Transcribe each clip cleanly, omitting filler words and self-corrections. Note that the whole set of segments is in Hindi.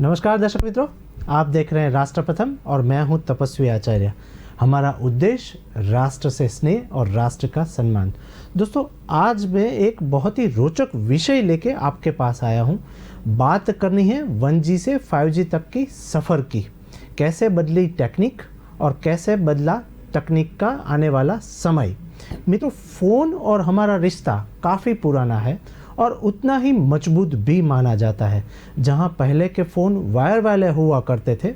नमस्कार दर्शक मित्रों, आप देख रहे हैं राष्ट्र प्रथम और मैं हूं तपस्वी आचार्य। हमारा उद्देश्य राष्ट्र से स्नेह और राष्ट्र का सम्मान। दोस्तों, आज मैं एक बहुत ही रोचक विषय लेके आपके पास आया हूं। बात करनी है 1G से 5G तक की सफ़र की। कैसे बदली टेक्निक और कैसे बदला तकनीक का आने वाला समय। मित्रों, फ़ोन और हमारा रिश्ता काफ़ी पुराना है और उतना ही मजबूत भी माना जाता है। जहां पहले के फ़ोन वायर वाले हुआ करते थे,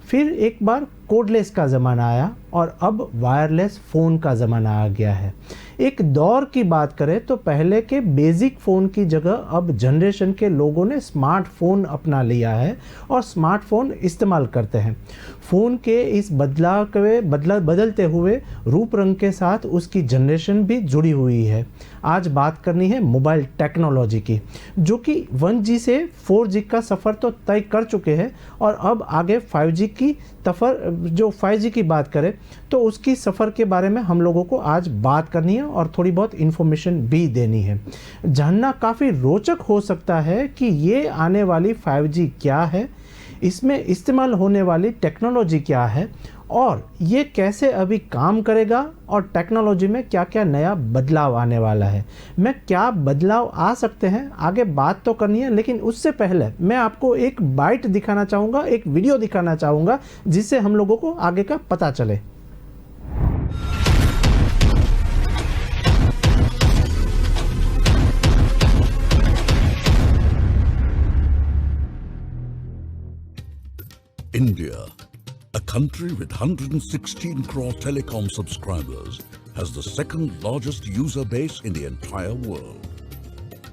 फिर एक बार कोडलेस का ज़माना आया और अब वायरलेस फ़ोन का ज़माना आ गया है। एक दौर की बात करें तो पहले के बेसिक फ़ोन की जगह अब जनरेशन के लोगों ने स्मार्टफ़ोन अपना लिया है और स्मार्टफ़ोन इस्तेमाल करते हैं। फ़ोन के इस बदलते हुए रूप रंग के साथ उसकी जनरेशन भी जुड़ी हुई है। आज बात करनी है मोबाइल टेक्नोलॉजी की, जो कि 1G से 4G का सफ़र तो तय कर चुके हैं और अब आगे 5G की जो 5G की बात करें तो उसकी सफ़र के बारे में हम लोगों को आज बात करनी है और थोड़ी बहुत इन्फॉर्मेशन भी देनी है। जानना काफ़ी रोचक हो सकता है कि ये आने वाली 5G क्या है, इसमें इस्तेमाल होने वाली टेक्नोलॉजी क्या है और ये कैसे अभी काम करेगा और टेक्नोलॉजी में क्या क्या नया बदलाव आने वाला है। मैं क्या बदलाव आ सकते हैं आगे बात तो करनी है, लेकिन उससे पहले मैं आपको एक बाइट दिखाना चाहूँगा, एक वीडियो दिखाना चाहूँगा जिससे हम लोगों को आगे का पता चले। India, a country with 116 crore telecom subscribers, has the second largest user base in the entire world.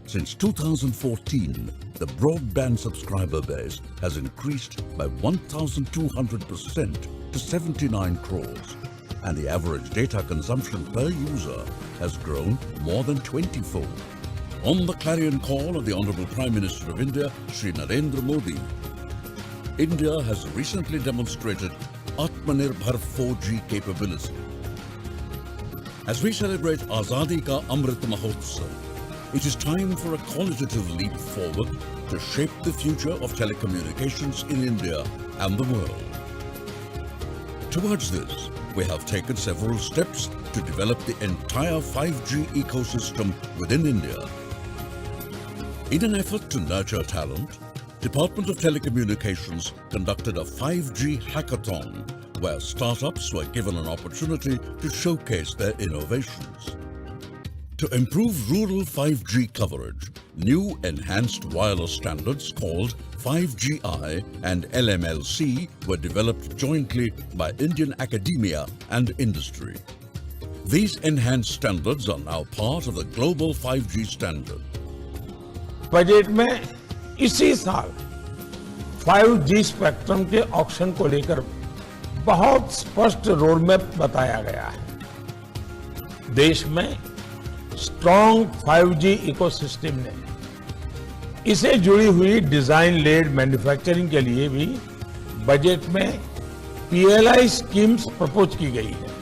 Since 2014, the broadband subscriber base has increased by 1,200% to 79 crores, and the average data consumption per user has grown more than 20-fold. On the clarion call of the Honorable Prime Minister of India, Shri Narendra Modi, India has recently demonstrated Atmanirbhar 4G capability. As we celebrate Azadi Ka Amrit Mahotsav, it is time for a qualitative leap forward to shape the future of telecommunications in India and the world. Towards this, we have taken several steps to develop the entire 5G ecosystem within India. In an effort to nurture talent, Department of Telecommunications conducted a 5G hackathon where startups were given an opportunity to showcase their innovations. To improve rural 5G coverage, new enhanced wireless standards called 5GI and LMLC were developed jointly by Indian academia and industry. These enhanced standards are now part of the global 5G standard. Budget में इसी साल 5G स्पेक्ट्रम के ऑक्शन को लेकर बहुत स्पष्ट रोड मैप बताया गया है। देश में स्ट्रॉन्ग 5G इकोसिस्टम ने इसे जुड़ी हुई डिजाइन लेड मैन्युफैक्चरिंग के लिए भी बजट में PLI स्कीम्स प्रपोज की गई है।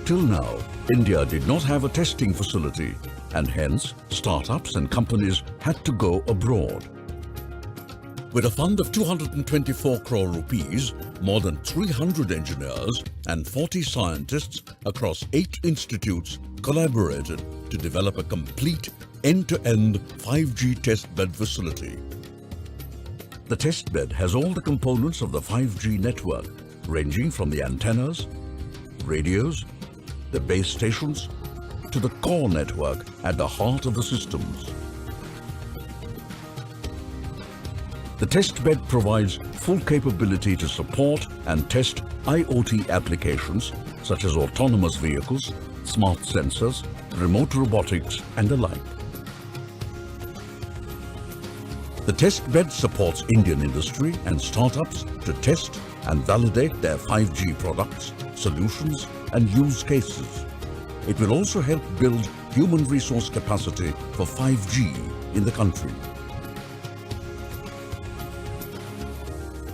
Till now, India did not have a testing facility, and hence startups and companies had to go abroad. With a fund of 224 crore rupees, more than 300 engineers and 40 scientists across 8 institutes collaborated to develop a complete end-to-end 5G testbed facility. The testbed has all the components of the 5G network, ranging from the antennas, radios, the base stations, to the core network at the heart of the systems. The testbed provides full capability to support and test IoT applications such as autonomous vehicles, smart sensors, remote robotics, and the like. The testbed supports Indian industry and startups to test and validate their 5G products, solutions, and use cases. It will also help build human resource capacity for 5G in the country.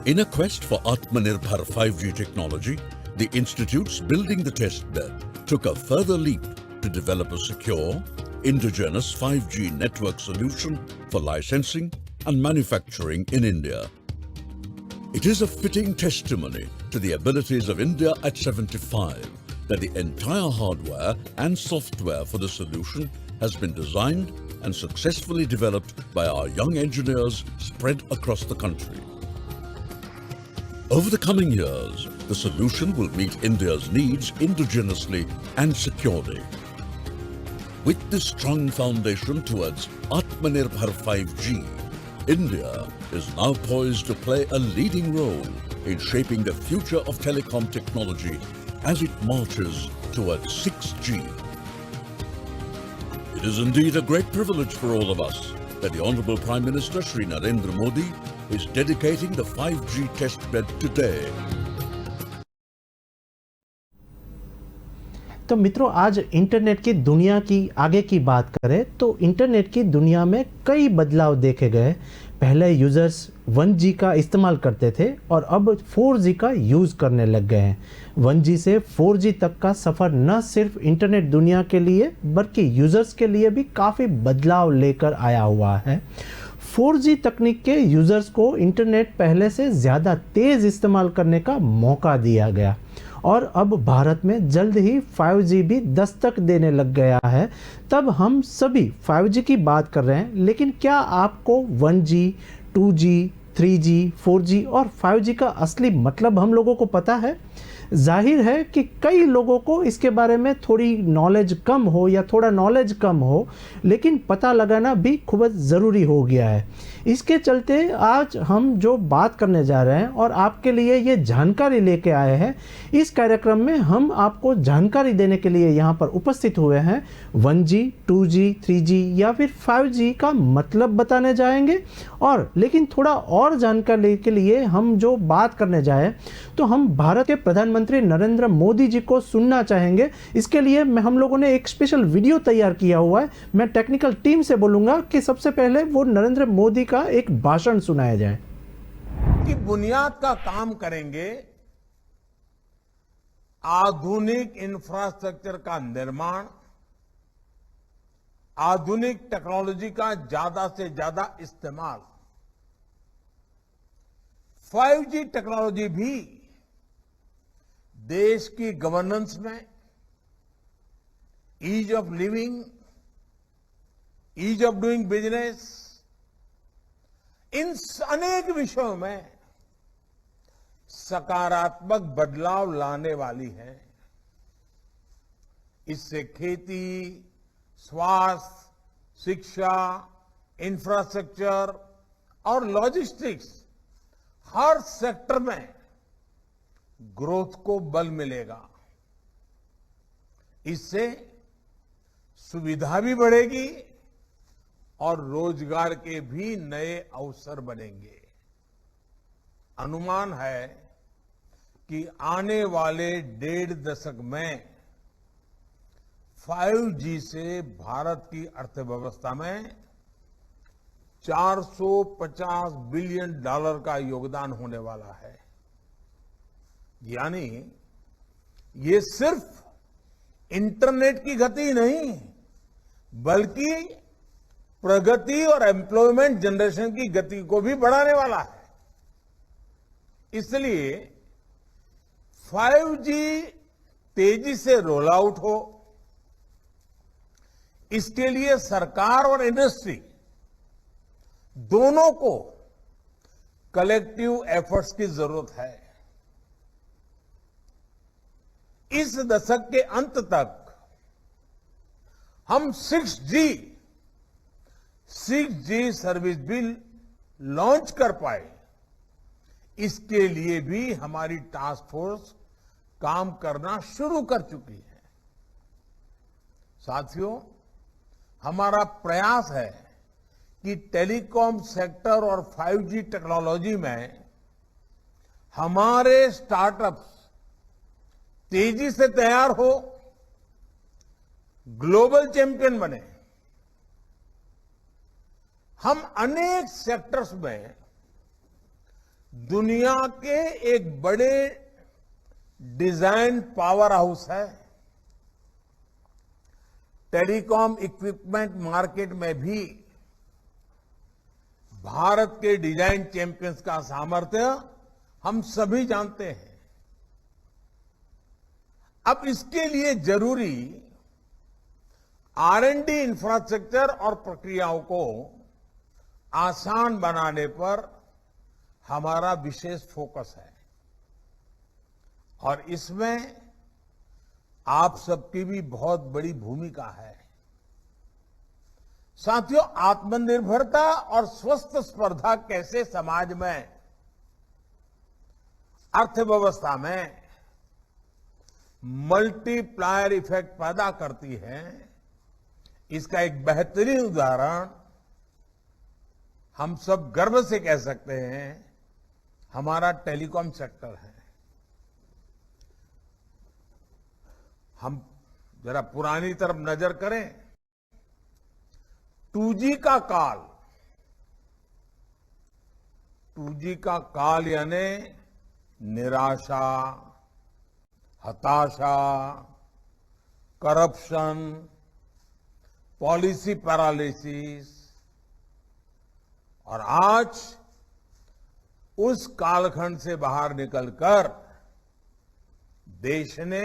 In a quest for Atmanirbhar 5G technology, the institutes building the testbed took a further leap to develop a secure, indigenous 5G network solution for licensing, and manufacturing in India. It is a fitting testimony to the abilities of India at 75 that the entire hardware and software for the solution has been designed and successfully developed by our young engineers spread across the country. Over the coming years, the solution will meet India's needs indigenously and securely. With this strong foundation towards Atmanirbhar 5G, India is now poised to play a leading role in shaping the future of telecom technology as it marches towards 6G. It is indeed a great privilege for all of us that the Honorable Prime Minister Shri Narendra Modi is dedicating the 5G testbed today. तो मित्रों, आज इंटरनेट की दुनिया की आगे की बात करें तो इंटरनेट की दुनिया में कई बदलाव देखे गए। पहले यूज़र्स 1G का इस्तेमाल करते थे और अब 4G का यूज़ करने लग गए हैं। 1G से 4G तक का सफ़र न सिर्फ इंटरनेट दुनिया के लिए बल्कि यूज़र्स के लिए भी काफ़ी बदलाव लेकर आया हुआ है। 4G तकनीक के यूज़र्स को इंटरनेट पहले से ज़्यादा तेज़ इस्तेमाल करने का मौका दिया गया और अब भारत में जल्द ही 5G भी दस्तक देने लग गया है। तब हम सभी 5G की बात कर रहे हैं, लेकिन क्या आपको 1G, 2G, 3G, 4G और 5G का असली मतलब हम लोगों को पता है? जाहिर है कि कई लोगों को इसके बारे में थोड़ी नॉलेज कम हो या थोड़ा नॉलेज कम हो, लेकिन पता लगाना भी खूब ज़रूरी हो गया है। इसके चलते आज हम जो बात करने जा रहे हैं और आपके लिए ये जानकारी लेके आए हैं, इस कार्यक्रम में हम आपको जानकारी देने के लिए यहाँ पर उपस्थित हुए हैं। 1G, 2G, 3G या फिर 5G का मतलब बताने जाएंगे और लेकिन थोड़ा और जानकारी के लिए हम जो बात करने जाए तो हम भारत के प्रधानमंत्री नरेंद्र मोदी जी को सुनना चाहेंगे। इसके लिए हम लोगों ने एक स्पेशल वीडियो तैयार किया हुआ है। मैं टेक्निकल टीम से बोलूंगा कि सबसे पहले वो नरेंद्र मोदी का एक भाषण सुनाया जाए। कि बुनियाद का काम करेंगे, आधुनिक इंफ्रास्ट्रक्चर का निर्माण, आधुनिक टेक्नोलॉजी का ज्यादा से ज्यादा इस्तेमाल, 5G टेक्नोलॉजी भी देश की गवर्नेंस में, ease of living, ease of doing business, इन अनेक विषयों में सकारात्मक बदलाव लाने वाली है। इससे खेती, स्वास्थ्य, शिक्षा, इंफ्रास्ट्रक्चर और लॉजिस्टिक्स हर सेक्टर में ग्रोथ को बल मिलेगा। इससे सुविधा भी बढ़ेगी और रोजगार के भी नए अवसर बनेंगे। अनुमान है कि आने वाले 1.5 दशक में 5G से भारत की अर्थव्यवस्था में $450 बिलियन का योगदान होने वाला है। यानी ये सिर्फ इंटरनेट की गति नहीं, बल्कि प्रगति और एम्प्लॉयमेंट जनरेशन की गति को भी बढ़ाने वाला है। इसलिए 5G तेजी से रोल आउट हो, इसके लिए सरकार और इंडस्ट्री दोनों को कलेक्टिव एफर्ट्स की जरूरत है। इस दशक के अंत तक हम 6G सर्विस भी लॉन्च कर पाए, इसके लिए भी हमारी टास्क फोर्स काम करना शुरू कर चुकी है। साथियों, हमारा प्रयास है कि टेलीकॉम सेक्टर और 5G टेक्नोलॉजी में हमारे स्टार्टअप्स तेजी से तैयार हो, ग्लोबल चैंपियन बने। हम अनेक सेक्टर्स में दुनिया के एक बड़े डिजाइन पावर हाउस है। टेलीकॉम इक्विपमेंट मार्केट में भी भारत के डिजाइन चैंपियंस का सामर्थ्य हम सभी जानते हैं। अब इसके लिए जरूरी R&D इंफ्रास्ट्रक्चर और प्रक्रियाओं को आसान बनाने पर हमारा विशेष फोकस है और इसमें आप सबकी भी बहुत बड़ी भूमिका है। साथियों, आत्मनिर्भरता और स्वस्थ स्पर्धा कैसे समाज में, अर्थव्यवस्था में मल्टीप्लायर इफेक्ट पैदा करती है, इसका एक बेहतरीन उदाहरण हम सब गर्व से कह सकते हैं हमारा टेलीकॉम सेक्टर है। हम जरा पुरानी तरफ नजर करें, 2G का काल, 2G का काल यानी निराशा, हताशा, करप्शन, पॉलिसी पैरालिसिस, और आज उस कालखंड से बाहर निकलकर देश ने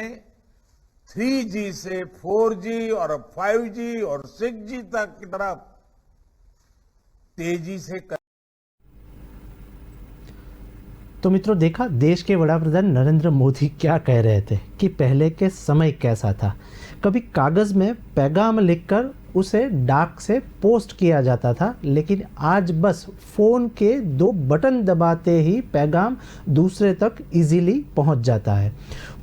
3G से 4G और 5G और 6G तक की तरफ तेजी से तो मित्रों, देखा देश के वड़ा प्रधान नरेंद्र मोदी क्या कह रहे थे कि पहले के समय कैसा था। कभी कागज़ में पैगाम लिखकर उसे डाक से पोस्ट किया जाता था, लेकिन आज बस फ़ोन के 2 बटन दबाते ही पैगाम दूसरे तक इजीली पहुंच जाता है।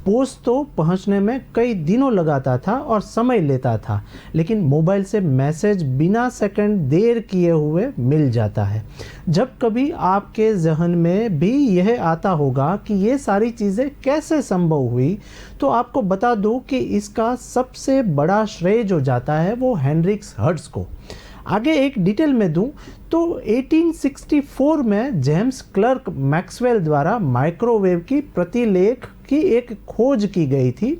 पोस्ट तो पहुंचने में कई दिनों लगाता था और समय लेता था, लेकिन मोबाइल से मैसेज बिना सेकंड देर किए हुए मिल जाता है। जब कभी आपके जहन में भी यह आता होगा कि ये सारी चीज़ें कैसे संभव हुई, तो आपको बता दूं कि इसका सबसे बड़ा श्रेय जो जाता है वो हेनरिक हर्ट्ज को। आगे एक डिटेल में दूं तो 1864 में जेम्स क्लर्क मैक्सवेल द्वारा माइक्रोवेव की प्रतिलेख की एक खोज की गई थी।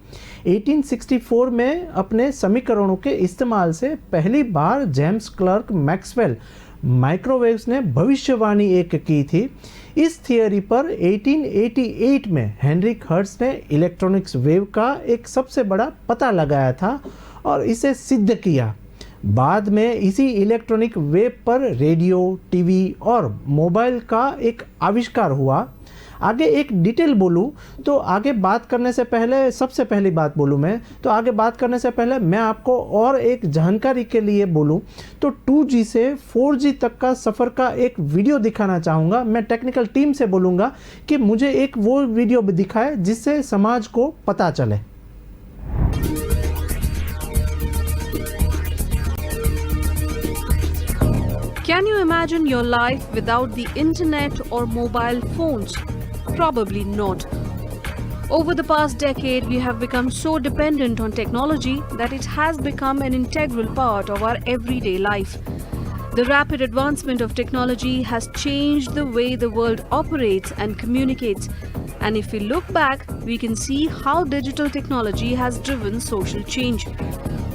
1864 में अपने समीकरणों के इस्तेमाल से पहली बार जेम्स क्लर्क मैक्सवेल माइक्रोवेव्स ने भविष्यवाणी एक की थी। इस थियोरी पर 1888 में हेनरिक हर्ट्ज ने इलेक्ट्रॉनिक्स वेव का एक सबसे बड़ा पता लगाया था और इसे सिद्ध किया। बाद में इसी इलेक्ट्रॉनिक वेव पर रेडियो, टीवी और मोबाइल का एक आविष्कार हुआ। आगे एक डिटेल बोलूँ तो आगे बात करने से पहले सबसे पहली बात बोलूँ मैं तो आगे बात करने से पहले मैं आपको और एक जानकारी के लिए बोलूँ तो 2G से 4G तक का सफ़र का एक वीडियो दिखाना चाहूँगा। मैं टेक्निकल टीम से बोलूँगा कि मुझे एक वो वीडियो भी दिखाए जिससे समाज को पता चले। Can you imagine your life without the internet or mobile phones? Probably not. Over the past decade, we have become so dependent on technology that it has become an integral part of our everyday life. The rapid advancement of technology has changed the way the world operates and communicates. And if we look back, we can see how digital technology has driven social change.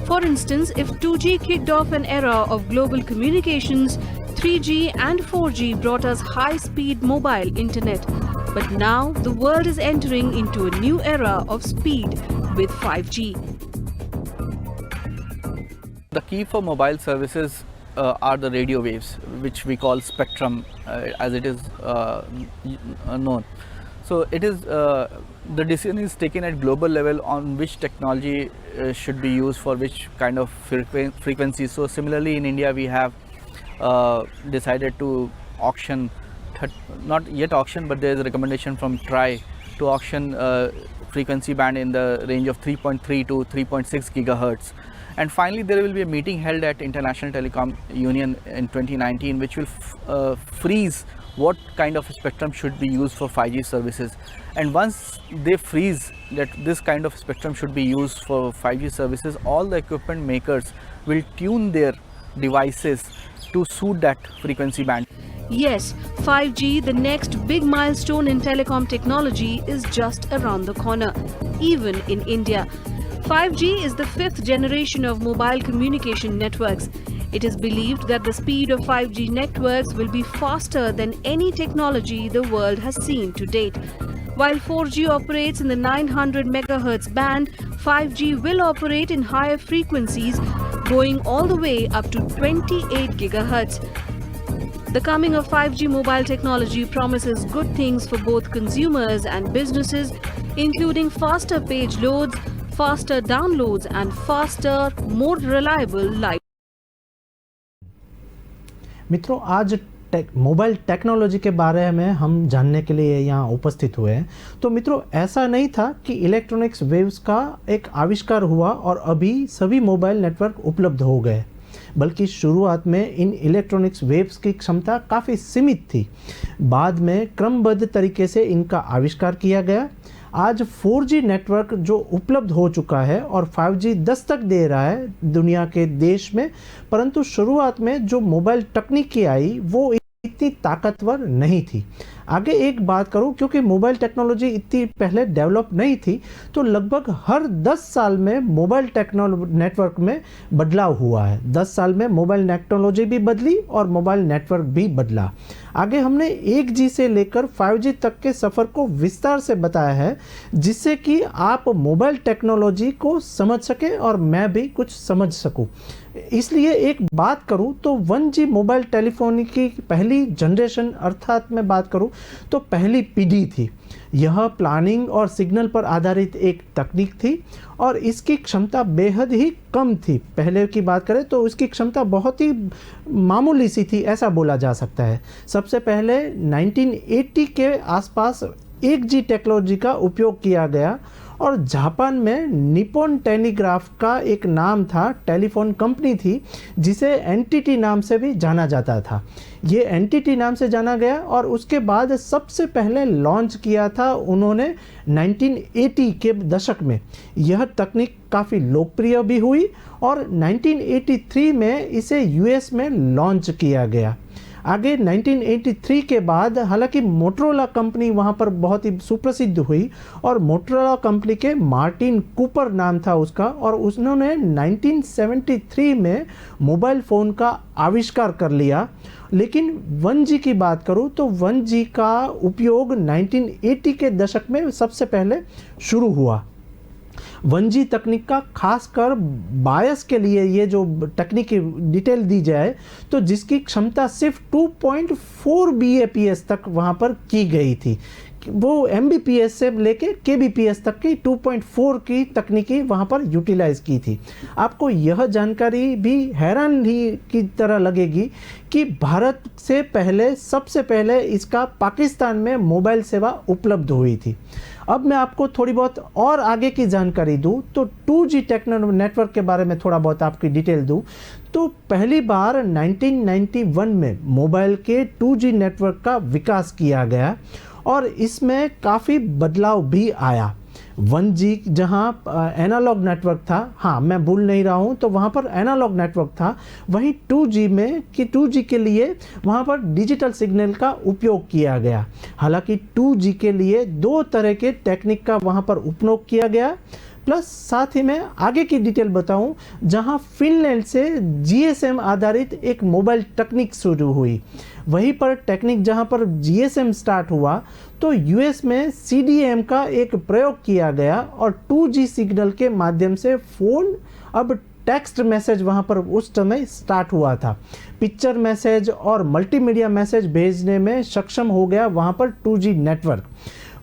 For instance, if 2G kicked off an era of global communications, 3G and 4G brought us high-speed mobile internet. But now the world is entering into a new era of speed with 5G. The key for mobile services are the radio waves, which we call spectrum as it is known. So it is the decision is taken at global level on which technology should be used for which kind of frequency. So similarly in India we have decided to auction, not yet auction, but there is a recommendation from TRAI to auction frequency band in the range of 3.3 to 3.6 gigahertz. And finally there will be a meeting held at International Telecom Union in 2019 which will freeze what kind of spectrum should be used for 5G services. And once they freeze that this kind of spectrum should be used for 5G services, all the equipment makers will tune their devices to suit that frequency band. Yes, 5G, the next big milestone in telecom technology, is just around the corner, even in India. 5G is the 5th generation of mobile communication networks. It is believed that the speed of 5G networks will be faster than any technology the world has seen to date. While 4G operates in the 900 MHz band, 5G will operate in higher frequencies, going all the way up to 28 GHz. The coming of 5G mobile technology promises good things for both consumers and businesses, including faster page loads, faster downloads, and faster, more reliable live. मित्रों, आज मोबाइल टेक्नोलॉजी के बारे में हम जानने के लिए यहाँ उपस्थित हुए हैं। तो मित्रों, ऐसा नहीं था कि इलेक्ट्रॉनिक्स वेव्स का एक आविष्कार हुआ और अभी सभी मोबाइल नेटवर्क उपलब्ध हो गए, बल्कि शुरुआत में इन इलेक्ट्रॉनिक्स वेव्स की क्षमता काफ़ी सीमित थी। बाद में क्रमबद्ध तरीके से इनका आविष्कार किया गया। आज 4G नेटवर्क जो उपलब्ध हो चुका है और 5G दस्तक दे रहा है दुनिया के देश में, परंतु शुरुआत में जो मोबाइल तकनीकी आई वो इतनी ताकतवर नहीं थी। आगे एक बात करूं, क्योंकि मोबाइल टेक्नोलॉजी इतनी पहले डेवलप नहीं थी, तो लगभग हर 10 साल में मोबाइल नेटवर्क में बदलाव हुआ है। 10 साल में मोबाइल टेक्नोलॉजी भी बदली और मोबाइल नेटवर्क भी बदला। आगे हमने 1G से लेकर 5G तक के सफ़र को विस्तार से बताया है, जिससे कि आप मोबाइल टेक्नोलॉजी को समझ सकें और मैं भी कुछ समझ सकूं। इसलिए एक बात करूं तो 1G मोबाइल टेलीफोनी की पहली जनरेशन, अर्थात मैं बात करूं तो पहली पीढ़ी थी। यह प्लानिंग और सिग्नल पर आधारित एक तकनीक थी और इसकी क्षमता बेहद ही कम थी। पहले की बात करें तो इसकी क्षमता बहुत ही मामूली सी थी, ऐसा बोला जा सकता है। सबसे पहले 1980 के आसपास 1G टेक्नोलॉजी का उपयोग किया गया और जापान में निप्पॉन टेलीग्राफ का एक नाम था, टेलीफोन कंपनी थी जिसे एनटीटी नाम से भी जाना जाता था। ये एनटीटी नाम से जाना गया और उसके बाद सबसे पहले लॉन्च किया था उन्होंने 1980 के दशक में। यह तकनीक काफ़ी लोकप्रिय भी हुई और 1983 में इसे यूएस में लॉन्च किया गया। आगे 1983 के बाद हालांकि मोटरोला कंपनी वहाँ पर बहुत ही सुप्रसिद्ध हुई और मोटरोला कंपनी के मार्टिन कूपर नाम था उसका, और उन्होंने 1973 में मोबाइल फ़ोन का आविष्कार कर लिया। लेकिन 1G की बात करूँ तो 1G का उपयोग 1980 के दशक में सबसे पहले शुरू हुआ। 1G तकनीक का खासकर बायस के लिए ये जो तकनीकी डिटेल दी जाए तो जिसकी क्षमता सिर्फ 2.4 BAPS तक वहाँ पर की गई थी। वो MBPS से लेके KBPS तक की 2.4 की तकनीकी वहाँ पर यूटिलाइज की थी। आपको यह जानकारी भी हैरान ही की तरह लगेगी कि भारत से पहले, सबसे पहले इसका पाकिस्तान में मोबाइल सेवा उपलब्ध हुई थी। अब मैं आपको थोड़ी बहुत और आगे की जानकारी दूं तो 2G नेटवर्क के बारे में थोड़ा बहुत आपकी डिटेल दूं तो पहली बार 1991 में मोबाइल के 2G नेटवर्क का विकास किया गया और इसमें काफ़ी बदलाव भी आया। 1G जहाँ एनालॉग नेटवर्क था, हाँ मैं भूल नहीं रहा हूँ, तो वहाँ पर एनालॉग नेटवर्क था, वहीं 2G में कि 2G के लिए वहाँ पर डिजिटल सिग्नल का उपयोग किया गया। हालांकि 2G के लिए दो तरह के टेक्निक का वहाँ पर उपयोग किया गया। प्लस साथ ही मैं आगे की डिटेल बताऊं, जहां फिनलैंड से GSM आधारित एक मोबाइल तकनीक शुरू हुई, वहीं पर टेक्निक जहां पर GSM स्टार्ट हुआ तो यूएस में CDM का एक प्रयोग किया गया और 2G सिग्नल के माध्यम से फ़ोन अब टेक्स्ट मैसेज वहाँ पर उस समय स्टार्ट हुआ था। पिक्चर मैसेज और मल्टीमीडिया मैसेज भेजने में सक्षम हो गया वहाँ पर 2G नेटवर्क।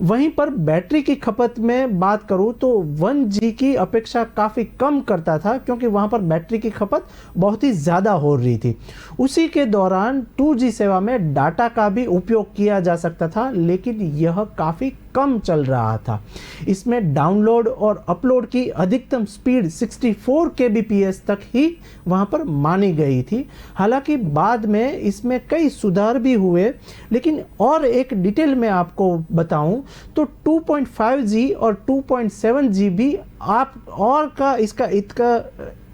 वहीं पर बैटरी की खपत में बात करूं तो 1G की अपेक्षा काफ़ी कम करता था, क्योंकि वहां पर बैटरी की खपत बहुत ही ज़्यादा हो रही थी। उसी के दौरान 2G सेवा में डाटा का भी उपयोग किया जा सकता था, लेकिन यह काफ़ी कम चल रहा था। इसमें डाउनलोड और अपलोड की अधिकतम स्पीड 64 kbps तक ही वहां पर मानी गई थी। हालांकि बाद में इसमें कई सुधार भी हुए, लेकिन और एक डिटेल में आपको बताऊं तो 2.5G और 2.7G भी आप और का इसका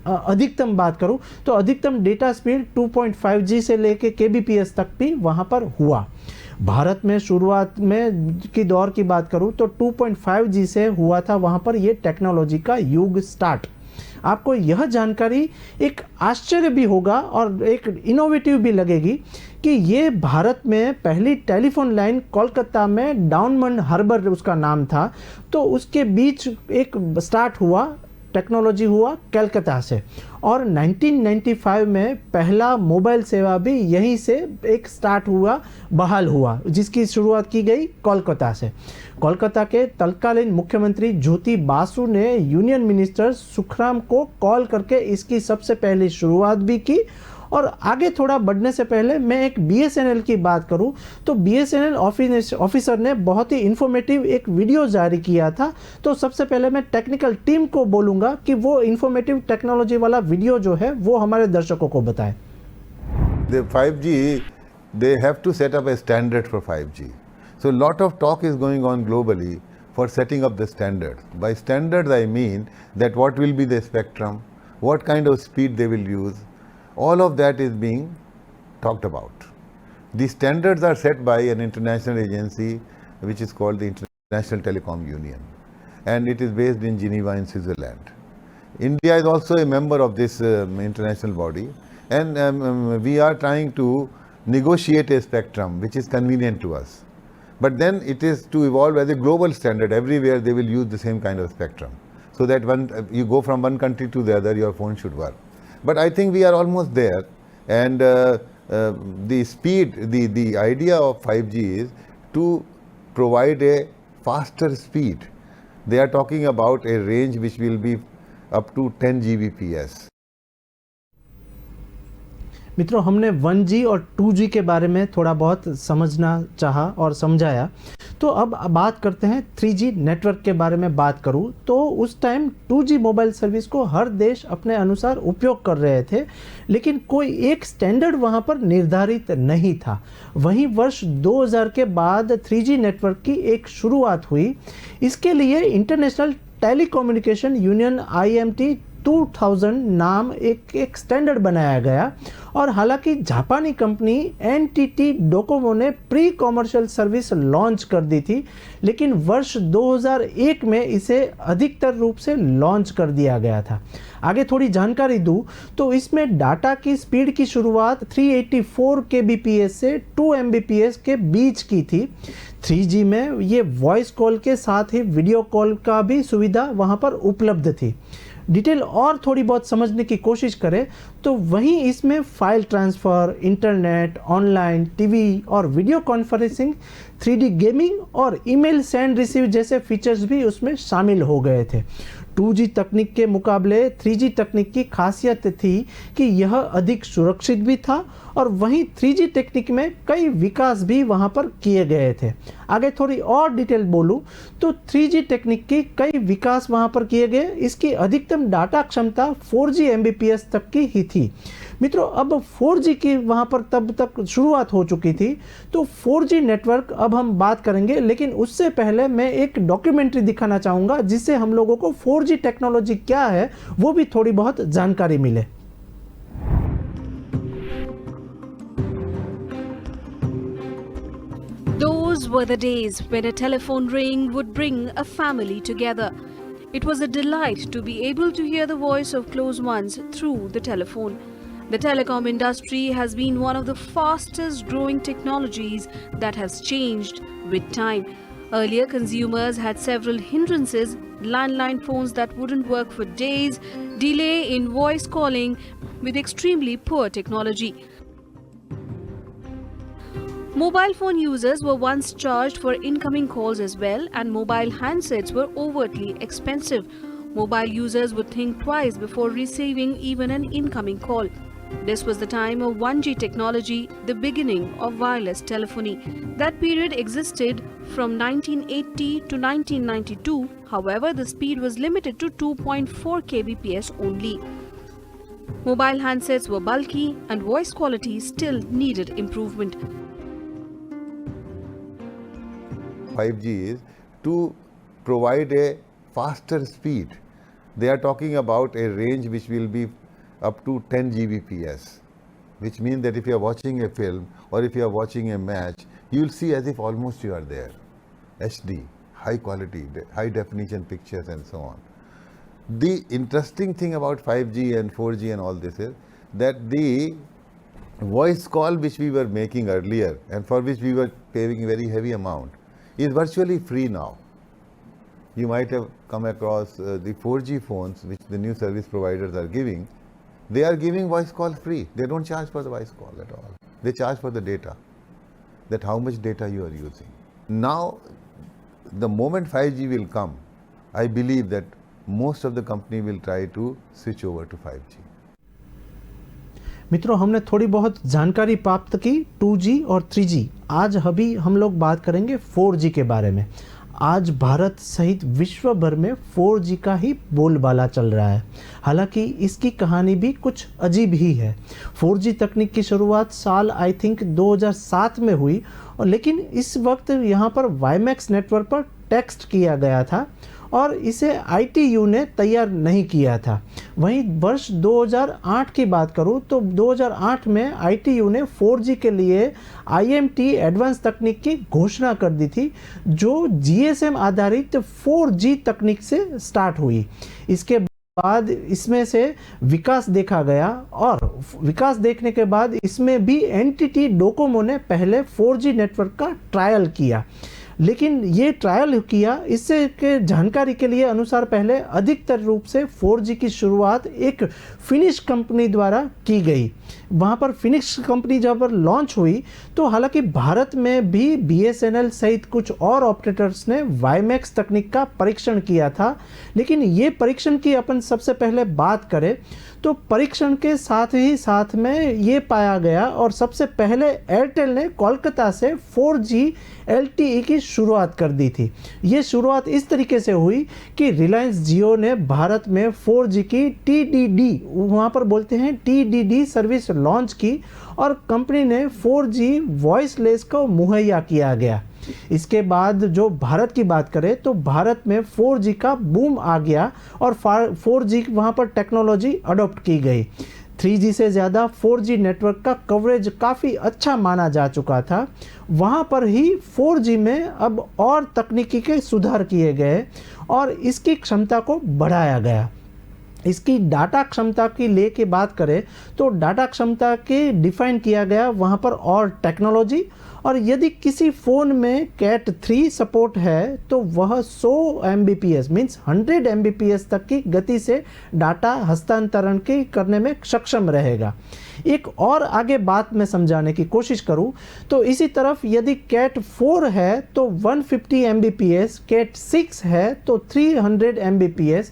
अधिकतम बात करूं तो अधिकतम डेटा स्पीड 2.5G से लेके kbps तक भी वहां पर हुआ। भारत में शुरुआत में की दौर की बात करूं तो 2.5G से हुआ था वहां पर ये टेक्नोलॉजी का युग स्टार्ट। आपको यह जानकारी एक आश्चर्य भी होगा और एक इनोवेटिव भी लगेगी कि ये भारत में पहली टेलीफोन लाइन कोलकाता में डाउनमंड हार्बर उसका नाम था, तो उसके बीच एक स्टार्ट हुआ, टेक्नोलॉजी हुआ कलकत्ता से, और 1995 में पहला मोबाइल सेवा भी यहीं से एक स्टार्ट हुआ, बहाल हुआ, जिसकी शुरुआत की गई कोलकाता से। कोलकाता के तत्कालीन मुख्यमंत्री ज्योति बासु ने यूनियन मिनिस्टर सुखराम को कॉल करके इसकी सबसे पहली शुरुआत भी की। और आगे थोड़ा बढ़ने से पहले मैं एक बीएसएनएल की बात करूं तो बीएसएनएल ऑफिसर ने बहुत ही इंफॉर्मेटिव एक वीडियो जारी किया था। तो सबसे पहले मैं टेक्निकल टीम को बोलूंगा कि वो इंफॉर्मेटिव टेक्नोलॉजी वाला वीडियो जो है वो हमारे दर्शकों को बताएं। The 5G, they have to set up a standard for 5G. So a lot of talk is going on globally for setting up the standards. By standards I mean that what will be the spectrum, what kind of speed they will use, all of that is being talked about. The standards are set by an international agency which is called the International Telecom Union, and it is based in Geneva in Switzerland. India is also a member of this international body, and we are trying to negotiate a spectrum which is convenient to us. But then it is to evolve as a global standard. Everywhere they will use the same kind of spectrum, so that when you go from one country to the other, your phone should work. But I think we are almost there, and the speed, the idea of 5G is to provide a faster speed. They are talking about a range which will be up to 10 Gbps. मित्रों, हमने 1G और 2G के बारे में थोड़ा बहुत समझना चाहा और समझाया, तो अब बात करते हैं 3G नेटवर्क के बारे में। बात करूं तो उस टाइम 2G मोबाइल सर्विस को हर देश अपने अनुसार उपयोग कर रहे थे, लेकिन कोई एक स्टैंडर्ड वहां पर निर्धारित नहीं था। वहीं वर्ष 2000 के बाद 3G नेटवर्क की एक शुरुआत हुई। इसके लिए इंटरनेशनल टेलीकम्युनिकेशन यूनियन IMT 2000 नाम एक स्टैंडर्ड बनाया गया, और हालांकि जापानी कंपनी NTT डोकोमो ने प्री कॉमर्शियल सर्विस लॉन्च कर दी थी, लेकिन वर्ष 2001 में इसे अधिकतर रूप से लॉन्च कर दिया गया था। आगे थोड़ी जानकारी दूं तो इसमें डाटा की स्पीड की शुरुआत 384 kbps से 2 Mbps के बीच की थी। 3G में ये वॉइस कॉल के साथ ही वीडियो कॉल का भी सुविधा वहां पर उपलब्ध थी। डिटेल और थोड़ी बहुत समझने की कोशिश करें तो वहीं इसमें file transfer, internet, online, TV और वीडियो कॉन्फ्रेंसिंग, 3D गेमिंग और ईमेल सेंड रिसीव जैसे फीचर्स भी उसमें शामिल हो गए थे। 2G तकनीक के मुकाबले 3G तकनीक की खासियत थी कि यह अधिक सुरक्षित भी था, और वहीं 3G तकनीक में कई विकास भी वहां पर किए गए थे। आगे थोड़ी और डिटेल बोलूं तो 3G तकनीक की कई विकास वहां पर किए गए। इसकी अधिकतम डाटा क्षमता 4G Mbps तक की ही थी। मित्रों, अब 4G की वहां पर तब तक शुरुआत हो चुकी थी, तो 4G नेटवर्क अब हम बात करेंगे, लेकिन उससे पहले मैं एक डॉक्यूमेंट्री दिखाना चाहूँगा जिससे हम लोगों को 4G टेक्नोलॉजी क्या है वो भी थोड़ी बहुत जानकारी मिले। Those were the days when a telephone ring would bring a family together. It was a delight to be able to hear the voice of close ones through the telephone. The telecom industry has been one of the fastest growing technologies that has changed with time. Earlier, consumers had several hindrances: landline phones that wouldn't work for days, delay in voice calling with extremely poor technology. Mobile phone users were once charged for incoming calls as well, and mobile handsets were overtly expensive. Mobile users would think twice before receiving even an incoming call. This was the time of 1G technology, the beginning of wireless telephony. That period existed from 1980 to 1992. However, the speed was limited to 2.4 kbps only. Mobile handsets were bulky and voice quality still needed improvement. 5G is to provide a faster speed. They are talking about a range which will be up to 10 Gbps, which means that if you are watching a film or if you are watching a match, you will see as if almost you are there. HD, high quality, high definition pictures and so on. The interesting thing about 5G and 4G and all this is that the voice call which we were making earlier and for which we were paying a very heavy amount is virtually free now. You might have come across the 4G phones which the new service providers are giving. They are giving voice call free. They don't charge for the voice call at all. They charge for the data, that how much data you are using. Now, the moment 5G will come, I believe that most of the company will try to switch over to 5G. मित्रों, हमने थोड़ी बहुत जानकारी प्राप्त की 2G और 3G। आज अभी हम लोग बात करेंगे 4G के बारे में। आज भारत सहित विश्व भर में 4G का ही बोलबाला चल रहा है। हालांकि इसकी कहानी भी कुछ अजीब ही है। 4G तकनीक की शुरुआत साल आई थिंक 2007 में हुई, और लेकिन इस वक्त यहाँ पर वाईमैक्स नेटवर्क पर टेक्स्ट किया गया था और इसे ITU ने तैयार नहीं किया था। वहीं वर्ष 2008 की बात करूं तो 2008 में ITU ने 4G के लिए IMT एडवांस तकनीक की घोषणा कर दी थी, जो GSM आधारित 4G तकनीक से स्टार्ट हुई। इसके बाद इसमें से विकास देखा गया और विकास देखने के बाद इसमें भी NTT डोकोमो ने पहले 4G नेटवर्क का ट्रायल किया। लेकिन ये ट्रायल किया, इससे के जानकारी के लिए अनुसार पहले अधिकतर रूप से 4G की शुरुआत एक फिनिश कंपनी द्वारा की गई। वहाँ पर फिनिश कंपनी जब लॉन्च हुई तो हालांकि भारत में भी BSNL सहित कुछ और ऑपरेटर्स ने वाईमैक्स तकनीक का परीक्षण किया था। लेकिन ये परीक्षण की अपन सबसे पहले बात करें तो परीक्षण के साथ ही साथ में ये पाया गया, और सबसे पहले एयरटेल ने कोलकाता से 4G LTE की शुरुआत कर दी थी। ये शुरुआत इस तरीके से हुई कि रिलायंस जियो ने भारत में 4G की TDD, वहाँ पर बोलते हैं TDD सर्विस लॉन्च की, और कंपनी ने 4G वॉइसलेस को मुहैया किया गया। इसके बाद जो भारत की बात करें तो भारत में 4G का बूम आ गया और 4G वहाँ पर टेक्नोलॉजी अडॉप्ट की गई। 3G से ज़्यादा 4G नेटवर्क का कवरेज काफ़ी अच्छा माना जा चुका था। वहाँ पर ही 4G में अब और तकनीकी के सुधार किए गए और इसकी क्षमता को बढ़ाया गया। इसकी डाटा क्षमता की लेके बात करें तो डाटा क्षमता के डिफाइन किया गया वहाँ पर और टेक्नोलॉजी, और यदि किसी फ़ोन में कैट 3 सपोर्ट है तो वह 100 Mbps मीन्स 100 Mbps तक की गति से डाटा हस्तांतरण की करने में सक्षम रहेगा। एक और आगे बात में समझाने की कोशिश करूं तो इसी तरफ यदि कैट 4 है तो 150 Mbps, कैट 6 है तो 300 Mbps,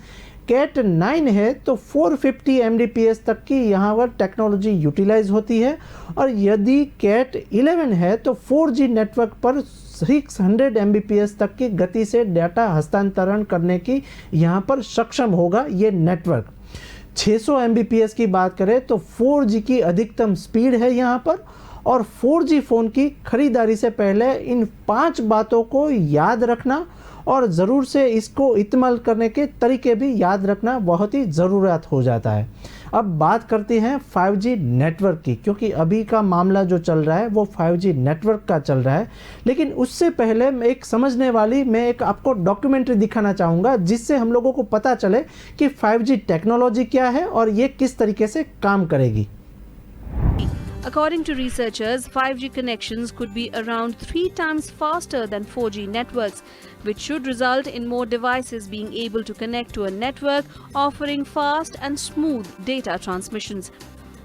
कैट 9 है तो 450 Mbps तक की यहाँ पर टेक्नोलॉजी यूटिलाइज होती है, और यदि कैट 11 है तो 4G नेटवर्क पर 600 Mbps तक की गति से डाटा हस्तांतरण करने की यहाँ पर सक्षम होगा ये नेटवर्क। 600 Mbps की बात करें तो 4G की अधिकतम स्पीड है यहाँ पर, और 4G फ़ोन की खरीदारी से पहले इन 5 बातों को याद रखना और ज़रूर से इसको इस्तेमाल करने के तरीके भी याद रखना बहुत ही ज़रूरत हो जाता है। अब बात करते हैं 5G नेटवर्क की, क्योंकि अभी का मामला जो चल रहा है वो 5G नेटवर्क का चल रहा है। लेकिन उससे पहले मैं एक समझने वाली एक आपको डॉक्यूमेंट्री दिखाना चाहूँगा, जिससे हम लोगों को पता चले कि 5G टेक्नोलॉजी क्या है और ये किस तरीके से काम करेगी। According to researchers, 5G connections could be around 3 times faster than 4G networks, which should result in more devices being able to connect to a network offering fast and smooth data transmissions.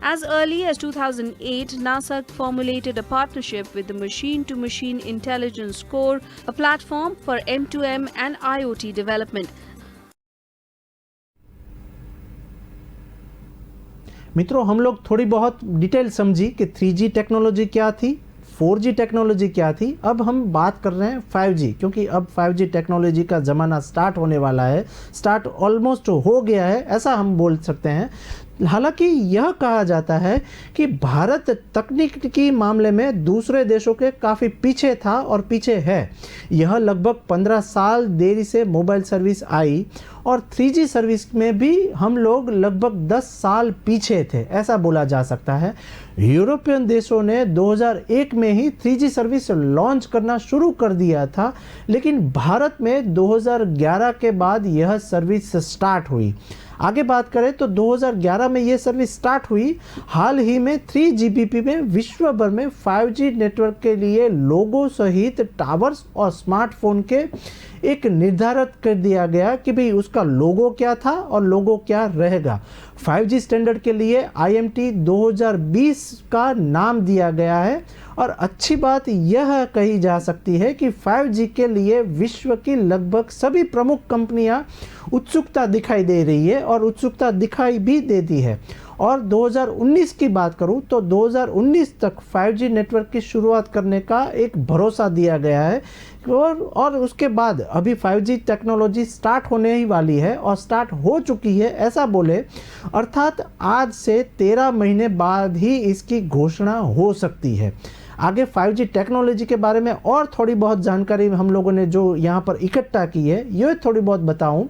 As early as 2008, NASA formulated a partnership with the Machine-to-Machine Intelligence Core, a platform for M2M and IoT development. मित्रों, हम लोग थोड़ी बहुत डिटेल समझी कि 3G टेक्नोलॉजी क्या थी, 4G टेक्नोलॉजी क्या थी। अब हम बात कर रहे हैं 5G, क्योंकि अब 5G टेक्नोलॉजी का ज़माना स्टार्ट होने वाला है, स्टार्ट ऑलमोस्ट हो गया है, ऐसा हम बोल सकते हैं। हालांकि यह कहा जाता है कि भारत तकनीक के मामले में दूसरे देशों के काफ़ी पीछे था और पीछे है। यह लगभग 15 साल देरी से मोबाइल सर्विस आई और 3G सर्विस में भी हम लोग लगभग 10 साल पीछे थे, ऐसा बोला जा सकता है। यूरोपियन देशों ने 2001 में ही 3G सर्विस लॉन्च करना शुरू कर दिया था, लेकिन भारत में 2011 के बाद यह सर्विस स्टार्ट हुई। आगे बात करें तो 2011 में ये सर्विस स्टार्ट हुई। हाल ही में 3GPP में विश्व भर में 5G नेटवर्क के लिए लोगो सहित टावर्स और स्मार्टफोन के एक निर्धारित कर दिया गया कि भाई उसका लोगो क्या था और लोगो क्या रहेगा। 5G स्टैंडर्ड के लिए IMT 2020 का नाम दिया गया है और अच्छी बात यह कही जा सकती है कि 5G के लिए विश्व की लगभग सभी प्रमुख कंपनियां उत्सुकता दिखाई दे रही है और उत्सुकता दिखाई भी देती है। और 2019 की बात करूं तो 2019 तक 5G नेटवर्क की शुरुआत करने का एक भरोसा दिया गया है और उसके बाद अभी 5G टेक्नोलॉजी स्टार्ट होने ही वाली है और स्टार्ट हो चुकी है ऐसा बोले, अर्थात आज से 13 महीने बाद ही इसकी घोषणा हो सकती है। आगे 5G टेक्नोलॉजी के बारे में और थोड़ी बहुत जानकारी हम लोगों ने जो यहाँ पर इकट्ठा की है ये थोड़ी बहुत बताऊं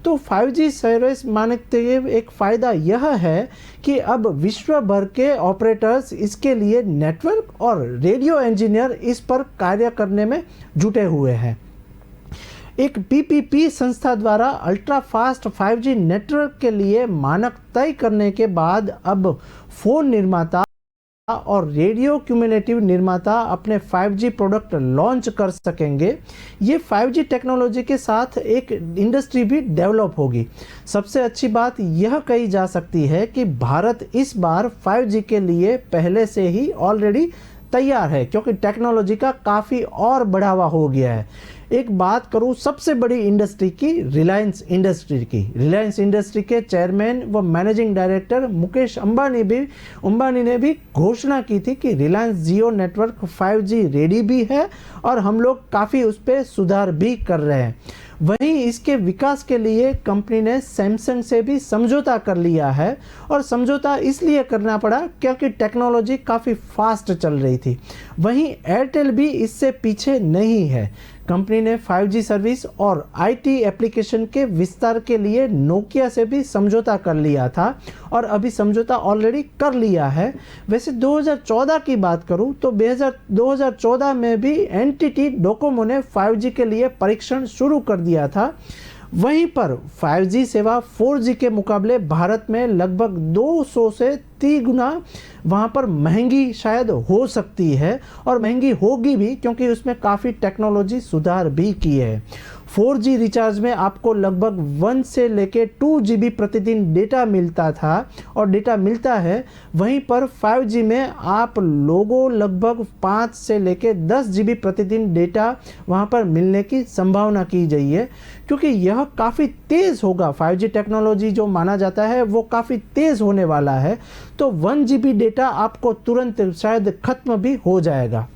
तो 5G सर्विस मानते हुए एक फ़ायदा यह है कि अब विश्व भर के ऑपरेटर्स इसके लिए नेटवर्क और रेडियो इंजीनियर इस पर कार्य करने में जुटे हुए हैं। एक PPP संस्था द्वारा अल्ट्रा फास्ट 5G नेटवर्क के लिए मानक तय करने के बाद अब फ़ोन निर्माता और रेडियो क्यूमुलेटिव निर्माता अपने 5G प्रोडक्ट लॉन्च कर सकेंगे। ये 5G टेक्नोलॉजी के साथ एक इंडस्ट्री भी डेवलप होगी। सबसे अच्छी बात यह कही जा सकती है कि भारत इस बार 5G के लिए पहले से ही ऑलरेडी तैयार है क्योंकि टेक्नोलॉजी का काफ़ी और बढ़ावा हो गया है। एक बात करूं सबसे बड़ी इंडस्ट्री की, रिलायंस इंडस्ट्री की। रिलायंस इंडस्ट्री के चेयरमैन व मैनेजिंग डायरेक्टर मुकेश अंबानी ने भी घोषणा की थी कि रिलायंस जियो नेटवर्क 5G रेडी भी है और हम लोग काफ़ी उस पर सुधार भी कर रहे हैं। वहीं इसके विकास के लिए कंपनी ने सैमसंग से भी समझौता कर लिया है और समझौता इसलिए करना पड़ा क्योंकि टेक्नोलॉजी काफ़ी फास्ट चल रही थी। वहीं एयरटेल भी इससे पीछे नहीं है। कंपनी ने 5G सर्विस और IT एप्लीकेशन के विस्तार के लिए नोकिया से भी समझौता कर लिया था और अभी समझौता ऑलरेडी कर लिया है। वैसे 2014 की बात करूं तो 2014 में भी NTT डोकोमो ने 5G के लिए परीक्षण शुरू कर दिया था। वहीं पर 5G सेवा 4G के मुकाबले भारत में लगभग 200 से 3 गुना वहाँ पर महंगी शायद हो सकती है और महंगी होगी भी क्योंकि उसमें काफ़ी टेक्नोलॉजी सुधार भी की है। 4G रिचार्ज में आपको लगभग 1 से लेके 2 GB प्रतिदिन डेटा मिलता था और डेटा मिलता है। वहीं पर 5G में आप लोगों लगभग 5 से लेके 10 GB प्रतिदिन डेटा वहाँ पर मिलने की संभावना की गई है क्योंकि यह काफ़ी तेज़ होगा। 5G टेक्नोलॉजी जो माना जाता है वो काफ़ी तेज़ होने वाला है, तो 1 GB डेटा आपको तुरंत शायद ख़त्म भी हो जाएगा।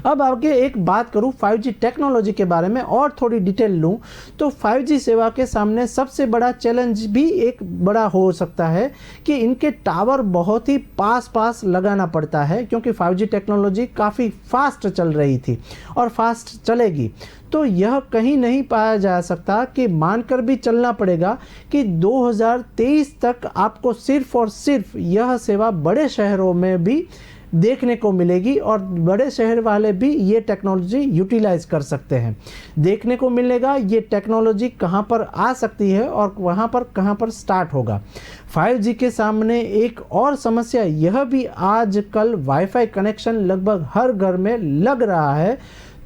अब आगे एक बात करूं 5G टेक्नोलॉजी के बारे में और थोड़ी डिटेल लूं तो 5G सेवा के सामने सबसे बड़ा चैलेंज भी एक बड़ा हो सकता है कि इनके टावर बहुत ही पास लगाना पड़ता है क्योंकि 5G टेक्नोलॉजी काफ़ी फास्ट चल रही थी और फास्ट चलेगी। तो यह कहीं नहीं पाया जा सकता कि मानकर भी चलना पड़ेगा कि 2023 तक आपको सिर्फ और सिर्फ यह सेवा बड़े शहरों में भी देखने को मिलेगी और बड़े शहर वाले भी ये टेक्नोलॉजी यूटिलाइज कर सकते हैं। देखने को मिलेगा ये टेक्नोलॉजी कहाँ पर आ सकती है और वहाँ पर कहाँ पर स्टार्ट होगा। 5G के सामने एक और समस्या यह भी आजकल वाईफाई कनेक्शन लगभग हर घर में लग रहा है।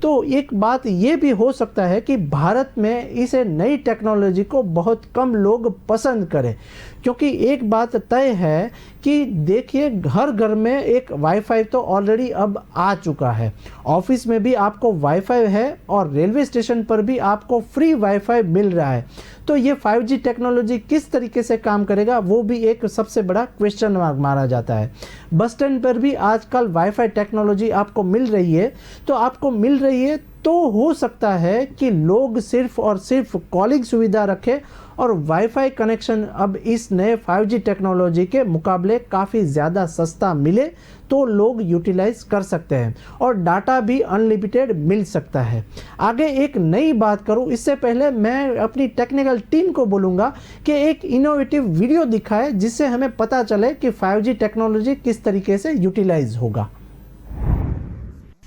तो एक बात ये भी हो सकता है कि भारत में इसे नई टेक्नोलॉजी को बहुत कम लोग पसंद करें क्योंकि एक बात तय है कि देखिए हर घर में एक वाईफाई तो ऑलरेडी अब आ चुका है। ऑफिस में भी आपको वाईफाई है और रेलवे स्टेशन पर भी आपको फ्री वाईफाई मिल रहा है। तो ये 5G टेक्नोलॉजी किस तरीके से काम करेगा वो भी एक सबसे बड़ा क्वेश्चन मार्क माना जाता है। बस स्टैंड पर भी आजकल वाईफाई टेक्नोलॉजी आपको मिल रही है, तो आपको मिल रही है तो हो सकता है कि लोग सिर्फ और सिर्फ कॉलिंग सुविधा रखें और वाईफाई कनेक्शन अब इस नए 5G टेक्नोलॉजी के मुकाबले काफ़ी ज़्यादा सस्ता मिले तो लोग यूटिलाइज कर सकते हैं और डाटा भी अनलिमिटेड मिल सकता है। आगे एक नई बात करूं इससे पहले मैं अपनी टेक्निकल टीम को बोलूँगा कि एक इनोवेटिव वीडियो दिखाए जिससे हमें पता चले कि 5G टेक्नोलॉजी किस तरीके से यूटिलाइज होगा।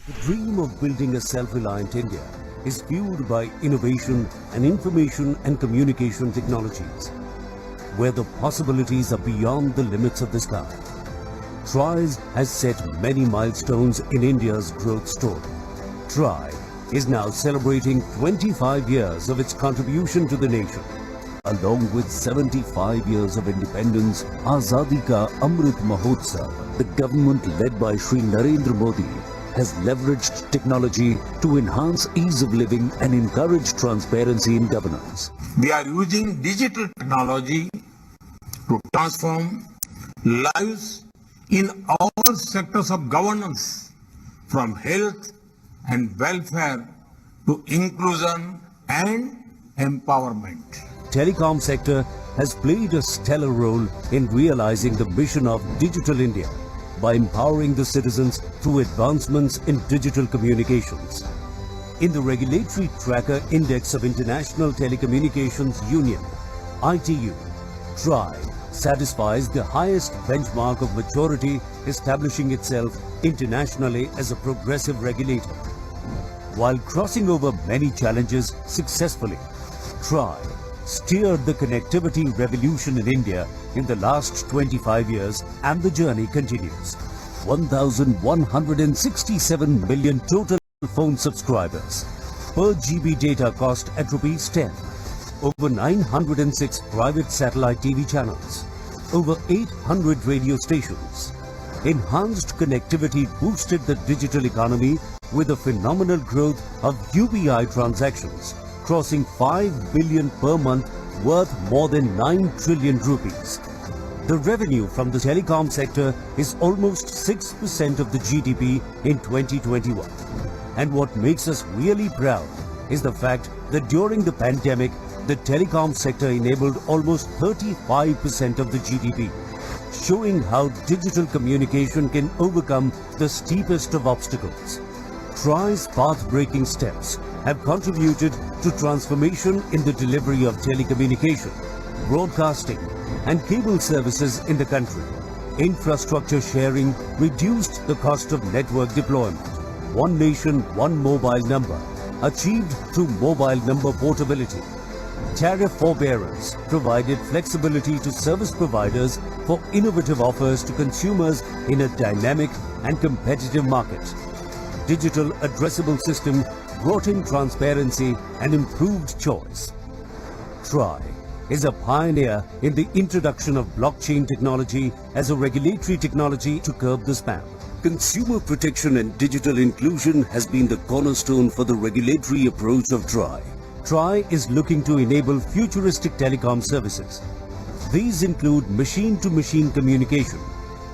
The dream of building a self-reliant India is fueled by innovation and information and communication technologies, where the possibilities are beyond the limits of the sky. TRISE has set many milestones in India's growth story. TRI is now celebrating 25 years of its contribution to the nation. Along with 75 years of independence, Azadi Ka Amrit Mahotsav, the government led by Shri Narendra Modi has leveraged technology to enhance ease of living and encourage transparency in governance. We are using digital technology to transform lives in all sectors of governance, from health and welfare to inclusion and empowerment. Telecom sector has played a stellar role in realizing the mission of Digital India by empowering the citizens through advancements in digital communications. In the Regulatory Tracker Index of International Telecommunications Union, ITU, TRI satisfies the highest benchmark of maturity, establishing itself internationally as a progressive regulator. While crossing over many challenges successfully, TRI steered the connectivity revolution in India in the last 25 years, and the journey continues. 1,167 million total phone subscribers, per GB data cost at rupees 10, over 906 private satellite TV channels, over 800 radio stations. Enhanced connectivity boosted the digital economy with a phenomenal growth of UPI transactions, crossing 5 billion per month, worth more than 9 trillion rupees. The revenue from the telecom sector is almost 6% of the GDP in 2021. And what makes us really proud is the fact that during the pandemic, the telecom sector enabled almost 35% of the GDP, showing how digital communication can overcome the steepest of obstacles. TRI's path-breaking steps have contributed to transformation in the delivery of telecommunication, broadcasting and cable services in the country. Infrastructure sharing reduced the cost of network deployment. One nation, one mobile number, achieved through mobile number portability. Tariff forbearance provided flexibility to service providers for innovative offers to consumers in a dynamic and competitive market. Digital addressable system brought in transparency and improved choice. TRI is a pioneer in the introduction of blockchain technology as a regulatory technology to curb the spam. Consumer protection and digital inclusion has been the cornerstone for the regulatory approach of TRI. TRI is looking to enable futuristic telecom services. These include machine-to-machine communication,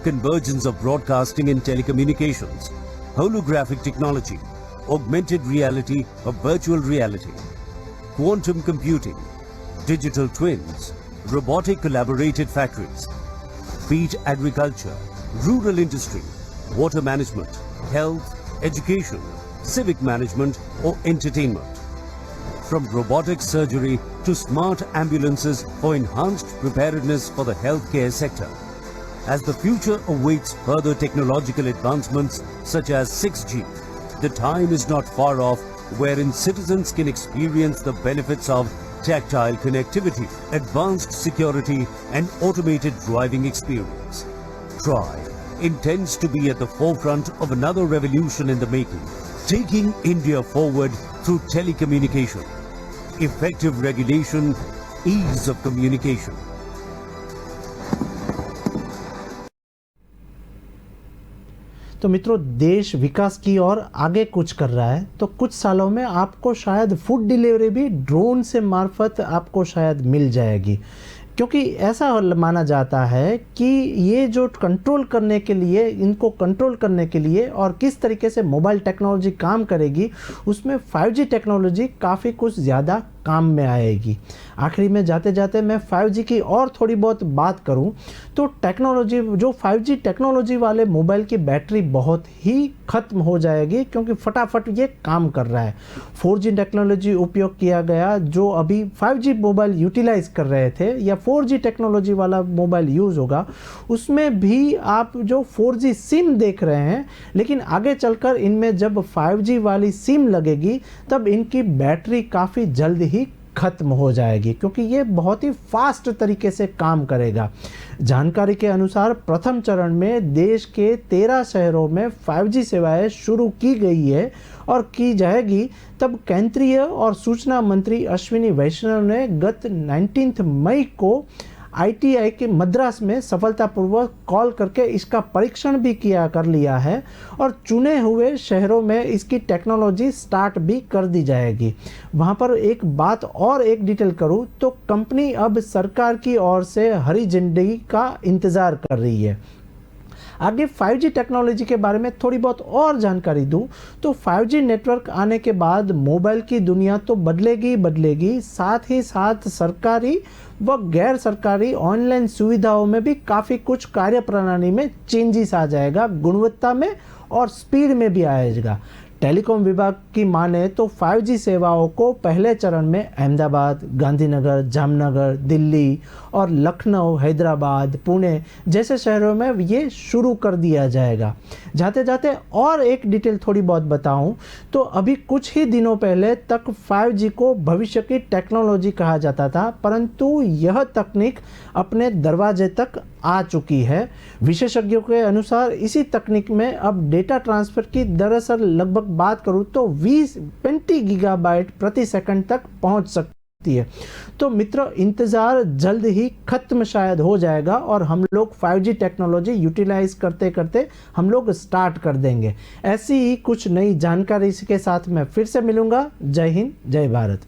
convergence of broadcasting and telecommunications, holographic technology, augmented reality or virtual reality, quantum computing, digital twins, robotic collaborated factories, feed agriculture, rural industry, water management, health, education, civic management or entertainment. From robotic surgery to smart ambulances for enhanced preparedness for the healthcare sector. As the future awaits further technological advancements such as 6G, the time is not far off wherein citizens can experience the benefits of tactile connectivity, advanced security and automated driving experience. TRI intends to be at the forefront of another revolution in the making, taking India forward through telecommunication, effective regulation, ease of communication. तो मित्रों, देश विकास की ओर आगे कुछ कर रहा है तो कुछ सालों में आपको शायद फूड डिलीवरी भी ड्रोन से मार्फत आपको शायद मिल जाएगी। क्योंकि ऐसा माना जाता है कि ये जो कंट्रोल करने के लिए, इनको कंट्रोल करने के लिए और किस तरीके से मोबाइल टेक्नोलॉजी काम करेगी, उसमें 5G टेक्नोलॉजी काफ़ी कुछ ज़्यादा काम में आएगी। आखिरी में जाते जाते मैं 5G की और थोड़ी बहुत बात करूं तो टेक्नोलॉजी, जो 5G टेक्नोलॉजी वाले मोबाइल की बैटरी बहुत ही ख़त्म हो जाएगी, क्योंकि फटाफट ये काम कर रहा है। 4G टेक्नोलॉजी उपयोग किया गया, जो अभी 5G मोबाइल यूटिलाइज कर रहे थे या 4G टेक्नोलॉजी वाला मोबाइल यूज़ होगा, उसमें भी आप जो 4G सिम देख रहे हैं, लेकिन आगे चलकर इनमें जब 5G वाली सिम लगेगी तब इनकी बैटरी काफ़ी जल्द ही ख़त्म हो जाएगी, क्योंकि ये बहुत ही फास्ट तरीके से काम करेगा। जानकारी के अनुसार प्रथम चरण में देश के 13 शहरों में 5G सेवाएं शुरू की गई है और की जाएगी। तब केंद्रीय और सूचना मंत्री अश्विनी वैष्णव ने गत 19 मई को ITI के मद्रास में सफलतापूर्वक कॉल करके इसका परीक्षण भी कर लिया है और चुने हुए शहरों में इसकी टेक्नोलॉजी स्टार्ट भी कर दी जाएगी। वहाँ पर एक बात और एक डिटेल करूँ तो कंपनी अब सरकार की ओर से हरी झंडी का इंतज़ार कर रही है। आगे 5G टेक्नोलॉजी के बारे में थोड़ी बहुत और जानकारी दूं तो 5G नेटवर्क आने के बाद मोबाइल की दुनिया तो बदलेगी, साथ ही साथ सरकारी व गैर सरकारी ऑनलाइन सुविधाओं में भी काफ़ी कुछ कार्यप्रणाली में चेंजेस आ जाएगा, गुणवत्ता में और स्पीड में भी आएगा। टेलीकॉम विभाग की माने तो 5G सेवाओं को पहले चरण में अहमदाबाद, गांधीनगर, जामनगर, दिल्ली और लखनऊ, हैदराबाद, पुणे जैसे शहरों में ये शुरू कर दिया जाएगा। जाते जाते और एक डिटेल थोड़ी बहुत बताऊं तो अभी कुछ ही दिनों पहले तक 5G को भविष्य की टेक्नोलॉजी कहा जाता था, परंतु यह तकनीक अपने दरवाजे तक आ चुकी है। विशेषज्ञों के अनुसार इसी तकनीक में अब डेटा ट्रांसफ़र की दरअसल लगभग बात करूं तो 20 गीगाबाइट प्रति सेकंड तक पहुंच सकती है। तो मित्रों, इंतज़ार जल्द ही ख़त्म शायद हो जाएगा और हम लोग 5G टेक्नोलॉजी यूटिलाइज करते करते हम लोग स्टार्ट कर देंगे। ऐसी ही कुछ नई जानकारी के साथ मैं फिर से मिलूँगा। जय हिंद, जय भारत।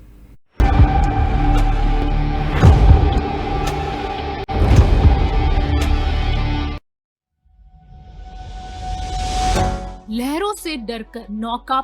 लहरों से डरकर नौका